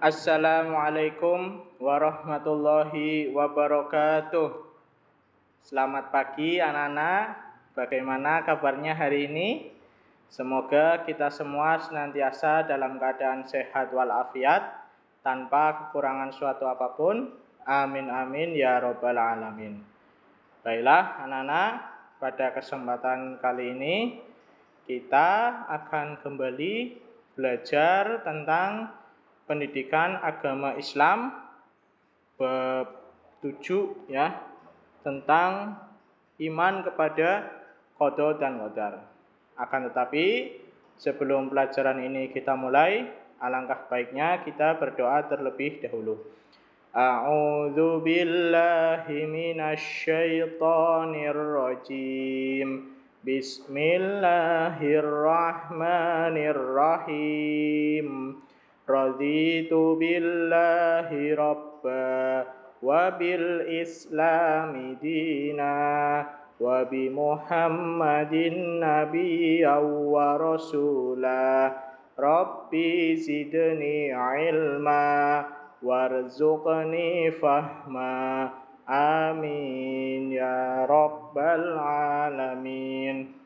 Assalamualaikum warahmatullahi wabarakatuh. Selamat pagi anak-anak. Bagaimana kabarnya hari ini? Semoga kita semua senantiasa dalam keadaan sehat walafiat, tanpa kekurangan suatu apapun. Amin amin ya robbal alamin. Baiklah anak-anak, pada kesempatan kali ini kita akan kembali belajar tentang pendidikan agama Islam bab 7 ya, tentang iman kepada qada dan qadar. Akan tetapi sebelum pelajaran ini kita mulai, alangkah baiknya kita berdoa terlebih dahulu. A'udzu billahi minasyaitonir rajim. Bismillahirrahmanirrahim. Raditu billahi rabba wa bil islami dina wa bi muhammadin nabiyyan wa rasula. Rabbi zidni ilma warzuqni fahma. Amin ya rabbal alamin.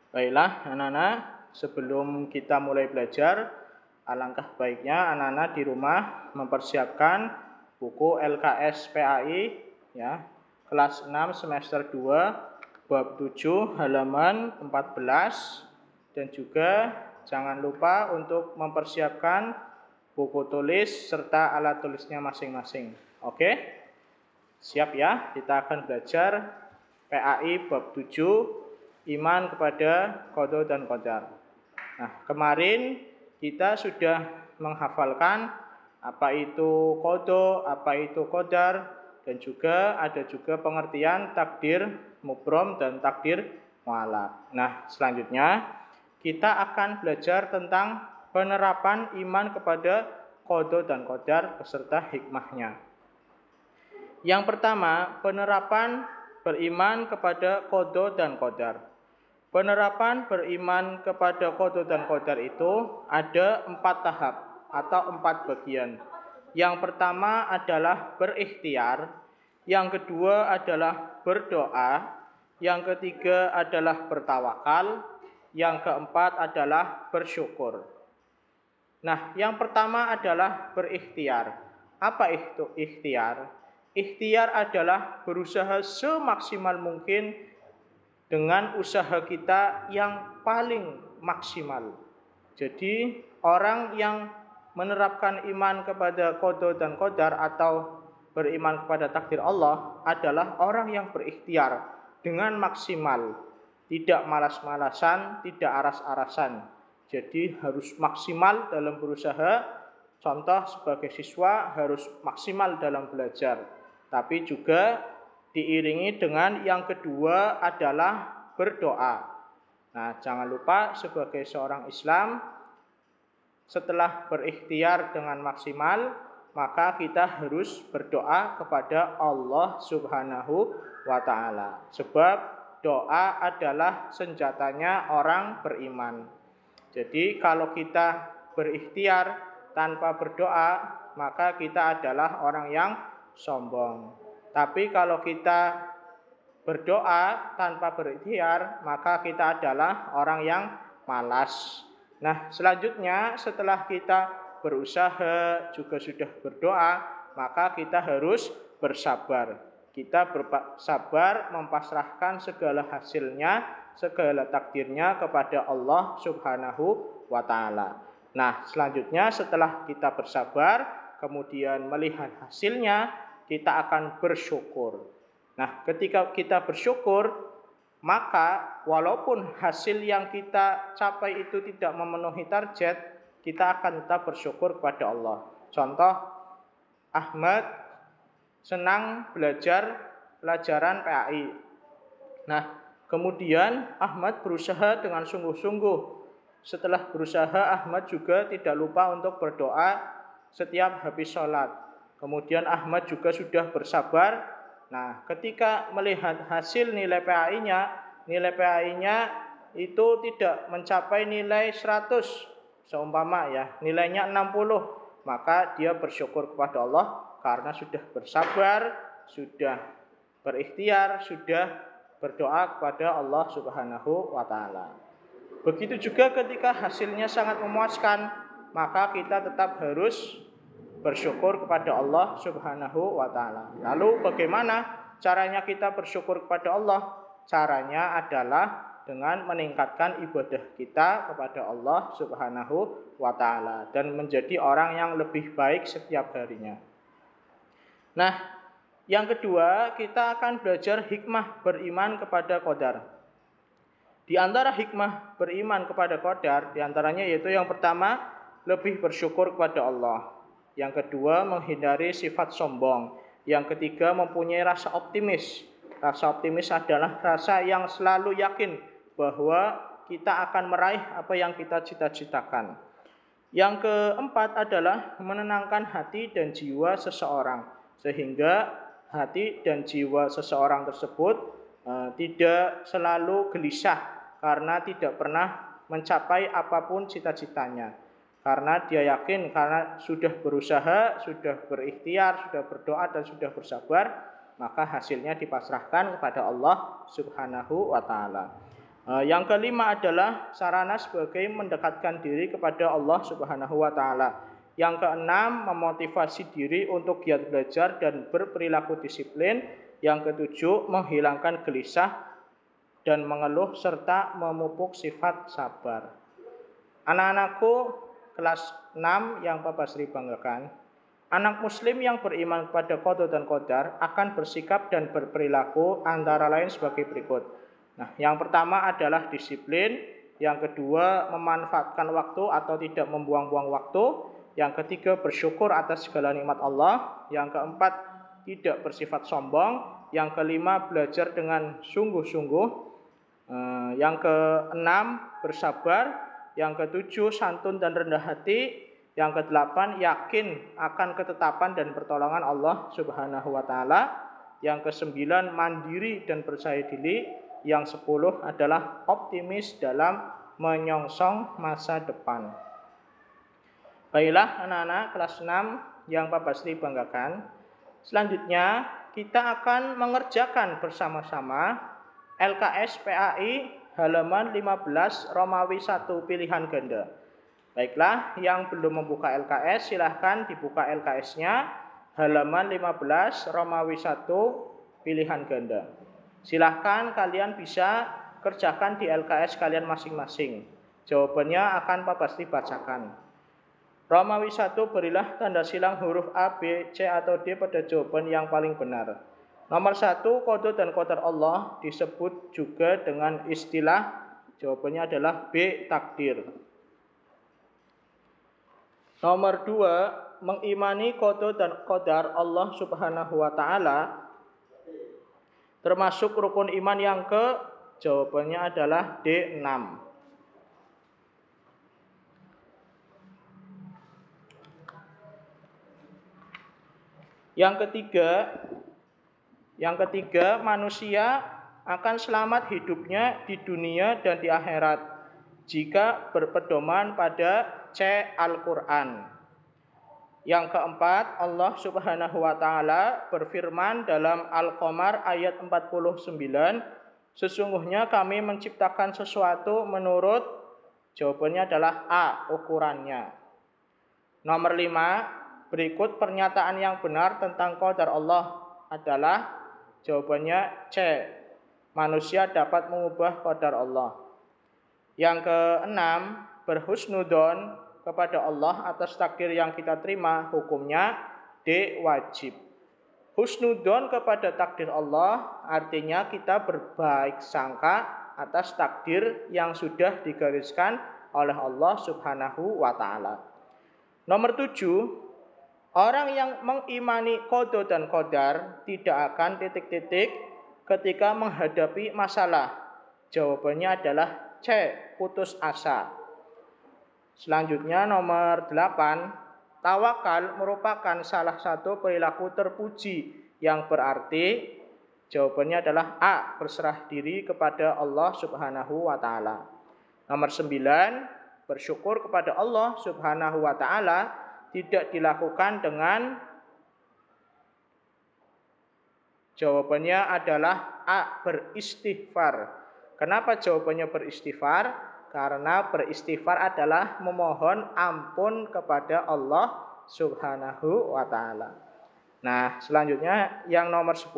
Baiklah anak-anak, sebelum kita mulai belajar, alangkah baiknya anak-anak di rumah mempersiapkan buku LKS PAI ya, kelas 6 semester 2 bab 7 halaman 14, dan juga jangan lupa untuk mempersiapkan buku tulis serta alat tulisnya masing-masing. Oke? Siap ya? Kita akan belajar PAI bab 7, iman kepada qada dan qadar. Nah, kemarin kita sudah menghafalkan apa itu qada, apa itu qadar, dan juga ada pengertian takdir mubrom dan takdir mu'allaq. Nah, selanjutnya kita akan belajar tentang penerapan iman kepada qada dan qadar beserta hikmahnya. Yang pertama, penerapan beriman kepada qada dan qadar. Penerapan beriman kepada qada dan qadar itu ada 4 tahap atau 4 bagian. Yang pertama adalah berikhtiar, yang kedua adalah berdoa, yang ketiga adalah bertawakal, yang keempat adalah bersyukur. Nah, yang pertama adalah berikhtiar. Apa itu ikhtiar? Ikhtiar adalah berusaha semaksimal mungkin dengan usaha kita yang paling maksimal. Jadi orang yang menerapkan iman kepada qada dan qadar atau beriman kepada takdir Allah adalah orang yang berikhtiar dengan maksimal, tidak malas-malasan, tidak aras-arasan. Jadi harus maksimal dalam berusaha. Contoh sebagai siswa harus maksimal dalam belajar, tapi juga diiringi dengan yang kedua adalah berdoa. Nah, jangan lupa sebagai seorang Islam, setelah berikhtiar dengan maksimal, maka kita harus berdoa kepada Allah Subhanahu wa ta'ala. Sebab doa adalah senjatanya orang beriman. Jadi kalau kita berikhtiar tanpa berdoa, maka kita adalah orang yang sombong. Tapi kalau kita berdoa tanpa berikhtiar, maka kita adalah orang yang malas. Nah, selanjutnya setelah kita berusaha juga sudah berdoa, maka kita harus bersabar. Kita bersabar mempasrahkan segala hasilnya, segala takdirnya kepada Allah Subhanahu wa ta'ala. Nah, selanjutnya setelah kita bersabar, kemudian melihat hasilnya, kita akan bersyukur. Nah, ketika kita bersyukur, maka walaupun hasil yang kita capai itu tidak memenuhi target, kita akan tetap bersyukur kepada Allah. Contoh, Ahmad senang belajar pelajaran PAI. Nah, kemudian Ahmad berusaha dengan sungguh-sungguh. Setelah berusaha, Ahmad juga tidak lupa untuk berdoa setiap habis sholat. Kemudian Ahmad juga sudah bersabar. Nah, ketika melihat hasil nilai PAI-nya itu tidak mencapai nilai 100, seumpama ya nilainya 60, maka dia bersyukur kepada Allah karena sudah bersabar, sudah berikhtiar, sudah berdoa kepada Allah Subhanahu wa taala. Begitu juga ketika hasilnya sangat memuaskan, maka kita tetap harus bersyukur kepada Allah Subhanahu wa taala. Lalu bagaimana caranya kita bersyukur kepada Allah? Caranya adalah dengan meningkatkan ibadah kita kepada Allah Subhanahu wa taala dan menjadi orang yang lebih baik setiap harinya. Nah, yang kedua, kita akan belajar hikmah beriman kepada qadar. Di antara hikmah beriman kepada qadar, di antaranya yaitu yang pertama, lebih bersyukur kepada Allah. Yang kedua, menghindari sifat sombong. Yang ketiga, mempunyai rasa optimis. Rasa optimis adalah rasa yang selalu yakin bahwa kita akan meraih apa yang kita cita-citakan. Yang keempat adalah menenangkan hati dan jiwa seseorang, sehingga hati dan jiwa seseorang tersebut tidak selalu gelisah karena tidak pernah mencapai apapun cita-citanya. Karena dia yakin, karena sudah berusaha, sudah berikhtiar, sudah berdoa dan sudah bersabar, maka hasilnya dipasrahkan kepada Allah Subhanahu wa taala. Yang kelima adalah sarana sebagai mendekatkan diri kepada Allah Subhanahu wa taala. Yang keenam, memotivasi diri untuk giat belajar dan berperilaku disiplin. Yang ketujuh, menghilangkan gelisah dan mengeluh serta memupuk sifat sabar. Anak-anakku kelas 6 yang Bapak Sri banggakan, anak muslim yang beriman kepada qada dan qadar akan bersikap dan berperilaku antara lain sebagai berikut. Nah, yang pertama adalah disiplin, yang kedua memanfaatkan waktu atau tidak membuang-buang waktu, yang ketiga bersyukur atas segala nikmat Allah, yang keempat tidak bersifat sombong, yang kelima belajar dengan sungguh-sungguh, yang keenam bersabar, yang ketujuh santun dan rendah hati, yang kedelapan yakin akan ketetapan dan pertolongan Allah Subhanahu wa taala, yang kesembilan mandiri dan percaya diri, yang 10 adalah optimis dalam menyongsong masa depan. Baiklah anak-anak kelas 6 yang Bapak Sri banggakan, selanjutnya kita akan mengerjakan bersama-sama LKS PAI halaman 15 Romawi 1 pilihan ganda. Baiklah, yang belum membuka LKS silahkan dibuka LKS-nya halaman 15 Romawi 1 pilihan ganda. Silahkan kalian bisa kerjakan di LKS kalian masing-masing. Jawabannya akan Pak Pasti bacakan. Romawi 1, berilah tanda silang huruf A, B, C atau D pada jawaban yang paling benar. Nomor 1, qada dan qadar Allah disebut juga dengan istilah, jawabannya adalah B, takdir. Nomor 2, mengimani qada dan qadar Allah Subhanahu wa taala termasuk rukun iman yang jawabannya adalah D6. Yang ketiga, manusia akan selamat hidupnya di dunia dan di akhirat jika berpedoman pada C. Al-Quran. Yang keempat, Allah Subhanahu wa taala berfirman dalam Al-Qamar ayat 49, sesungguhnya kami menciptakan sesuatu menurut, jawabannya adalah A, ukurannya. Nomor 5, berikut pernyataan yang benar tentang qadar Allah adalah, jawabannya C, manusia dapat mengubah qadar Allah. Yang keenam, berhusnudon kepada Allah atas takdir yang kita terima, hukumnya D, wajib. Husnudon kepada takdir Allah artinya kita berbaik sangka atas takdir yang sudah digariskan oleh Allah Subhanahu wa taala. Nomor 7, orang yang mengimani qada dan qadar tidak akan titik-titik ketika menghadapi masalah. Jawabannya adalah C, putus asa. Selanjutnya nomor 8, tawakal merupakan salah satu perilaku terpuji yang berarti, jawabannya adalah A, berserah diri kepada Allah Subhanahu wa taala. Nomor 9, bersyukur kepada Allah Subhanahu wa taala tidak dilakukan dengan jawabannya adalah A, beristighfar. Kenapa jawabannya beristighfar? Karena beristighfar adalah memohon ampun kepada Allah Subhanahu wa taala. Nah, selanjutnya yang nomor 10,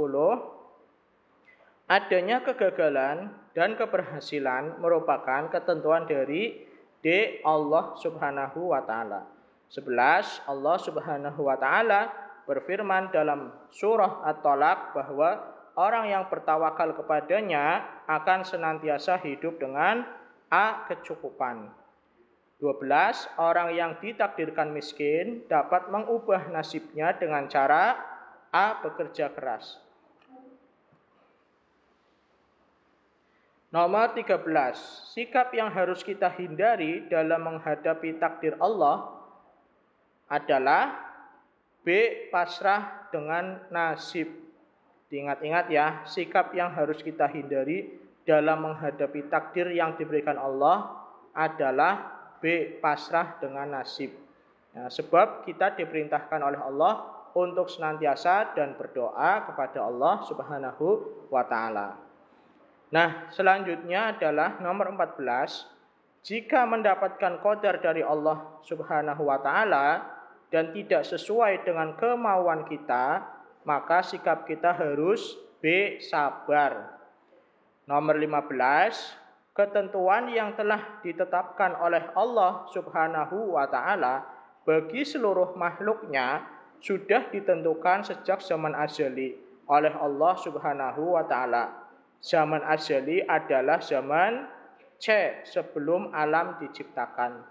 adanya kegagalan dan keberhasilan merupakan ketentuan dari D, Allah Subhanahu wa taala. 11, Allah Subhanahu wa taala berfirman dalam surah At-Tolak bahwa orang yang bertawakal kepadanya akan senantiasa hidup dengan A, kecukupan. 12, orang yang ditakdirkan miskin dapat mengubah nasibnya dengan cara A, bekerja keras. Nomor 13, sikap yang harus kita hindari dalam menghadapi takdir Allah adalah B, pasrah dengan nasib. Diingat-ingat ya, sikap yang harus kita hindari dalam menghadapi takdir yang diberikan Allah adalah B, pasrah dengan nasib. Nah, sebab kita diperintahkan oleh Allah untuk senantiasa dan berdoa kepada Allah Subhanahu wa taala. Nah, selanjutnya adalah nomor 14. Jika mendapatkan qadar dari Allah Subhanahu wa taala dan tidak sesuai dengan kemauan kita, maka sikap kita harus B, sabar. Nomor 15, ketentuan yang telah ditetapkan oleh Allah Subhanahu wa taala bagi seluruh makhluknya sudah ditentukan sejak zaman azali oleh Allah Subhanahu wa taala. Zaman azali adalah zaman C, sebelum alam diciptakan.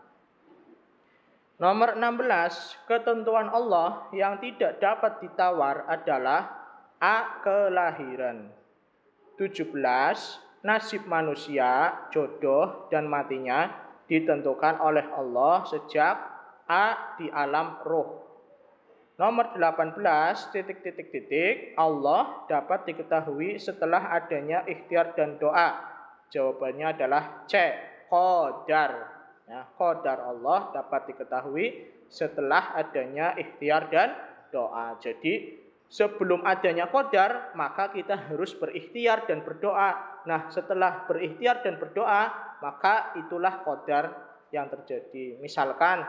Nomor 16, ketentuan Allah yang tidak dapat ditawar adalah A, kelahiran. 17, nasib manusia, jodoh dan matinya ditentukan oleh Allah sejak A, di alam roh. Nomor 18, Allah dapat diketahui setelah adanya ikhtiar dan doa. Jawabannya adalah C, qadar. Ya, qadar Allah dapat diketahui setelah adanya ikhtiar dan doa. Jadi sebelum adanya qadar, maka kita harus berikhtiar dan berdoa. Nah, setelah berikhtiar dan berdoa, maka itulah qadar yang terjadi. Misalkan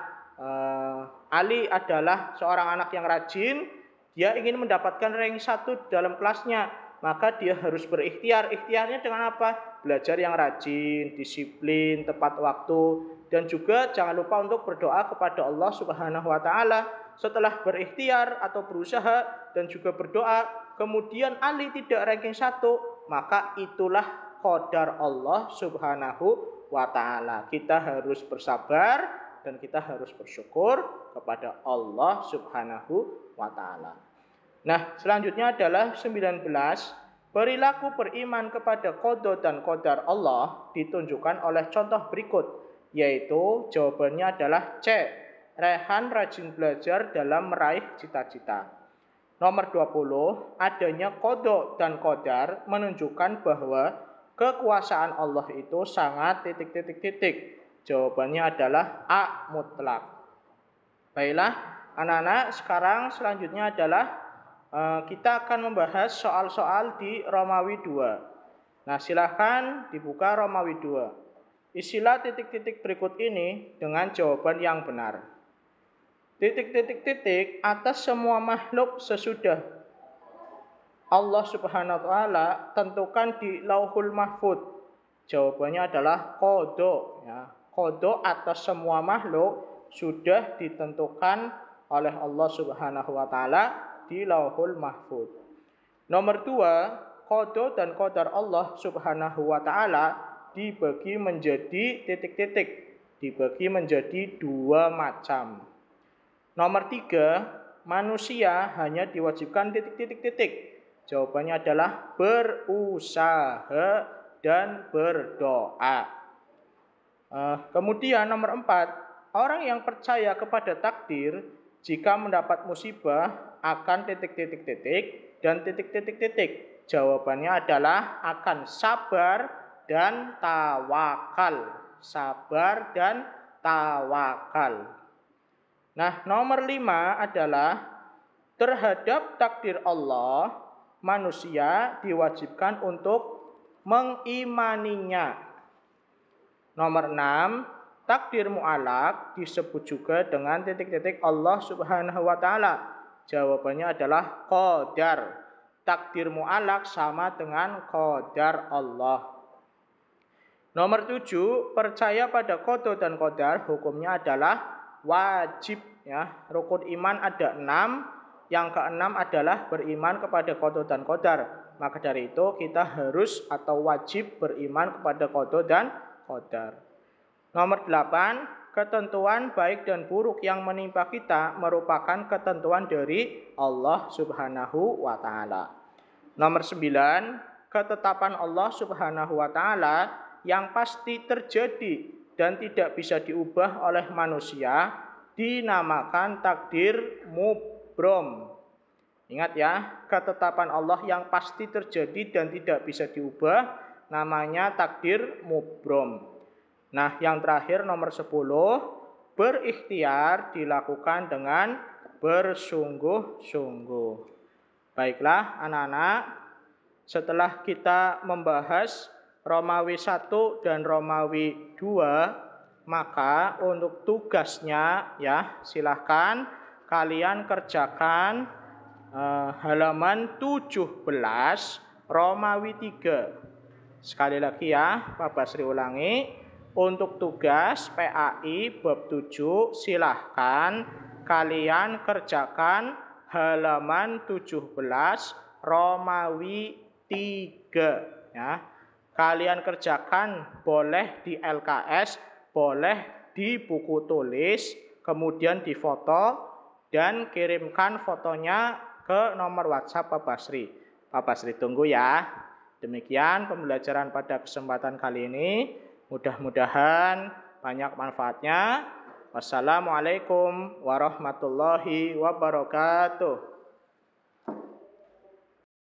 Ali adalah seorang anak yang rajin, dia ingin mendapatkan rank 1 dalam kelasnya, maka dia harus berikhtiar. Ikhtiarnya dengan apa? Belajar yang rajin, disiplin, tepat waktu, dan juga jangan lupa untuk berdoa kepada Allah Subhanahu wa taala. Setelah berikhtiar atau berusaha dan juga berdoa, kemudian Ali tidak ranking 1, maka itulah qadar Allah Subhanahu wa taala. Kita harus bersabar dan kita harus bersyukur kepada Allah Subhanahu wa taala. Nah, selanjutnya adalah 19. Perilaku beriman kepada qada dan qadar Allah ditunjukkan oleh contoh berikut, yaitu jawabannya adalah C, Rehan rajin belajar dalam meraih cita-cita. Nomor 20, adanya qada dan qadar menunjukkan bahwa kekuasaan Allah itu sangat ... Jawabannya adalah A, mutlak. Baiklah, anak-anak, sekarang selanjutnya adalah kita akan membahas soal-soal di Romawi 2. Nah, silahkan dibuka Romawi 2. Isilah titik-titik berikut ini dengan jawaban yang benar. Titik-titik atas semua makhluk sesudah Allah Subhanahu wa taala tentukan di Lauhul Mahfuz. Jawabannya adalah qada, ya. Qada atas semua makhluk sudah ditentukan oleh Allah Subhanahu wa taala di Lauhul Mahfuz. Nomor 2, qada dan qadar Allah Subhanahu wa taala dibagi menjadi titik-titik, dibagi menjadi 2 macam. Nomor 3, manusia hanya diwajibkan titik-titik. Jawabannya adalah berusaha dan berdoa. Kemudian nomor 4, orang yang percaya kepada takdir jika mendapat musibah akan titik-titik dan titik-titik. Jawabannya adalah akan sabar dan tawakal. Sabar dan tawakal. Nah, nomor 5 adalah terhadap takdir Allah, manusia diwajibkan untuk mengimaninya. Nomor 6, takdir mu'alaq disebut juga dengan titik-titik Allah Subhanahu wa taala. Jawabannya adalah qadar. Takdir mu'alaq sama dengan qadar Allah. Nomor 7, percaya pada qada dan qadar hukumnya adalah wajib ya. Rukun iman ada 6. Yang keenam adalah beriman kepada qada dan qadar. Maka dari itu kita harus atau wajib beriman kepada qada dan qadar. Nomor 8, ketentuan baik dan buruk yang menimpa kita merupakan ketentuan dari Allah Subhanahu wa taala. Nomor 9, ketetapan Allah Subhanahu wa taala yang pasti terjadi dan tidak bisa diubah oleh manusia dinamakan takdir mubrom. Ingat ya, ketetapan Allah yang pasti terjadi dan tidak bisa diubah namanya takdir mubrom. Nah, yang terakhir nomor 10, berikhtiar dilakukan dengan bersungguh-sungguh. Baiklah anak-anak, setelah kita membahas Romawi 1 dan Romawi 2, maka untuk tugasnya ya silahkan kalian kerjakan halaman 17 Romawi 3. Sekali lagi ya, Pak Basri ulangi. Untuk tugas PAI bab 7 silahkan kalian kerjakan halaman 17 Romawi 3 ya. Kalian kerjakan boleh di LKS, boleh di buku tulis, kemudian difoto dan kirimkan fotonya ke nomor WhatsApp Pak Basri. Pak Basri tunggu ya. Demikian pembelajaran pada kesempatan kali ini. Mudah-mudahan banyak manfaatnya. Wassalamualaikum warahmatullahi wabarakatuh.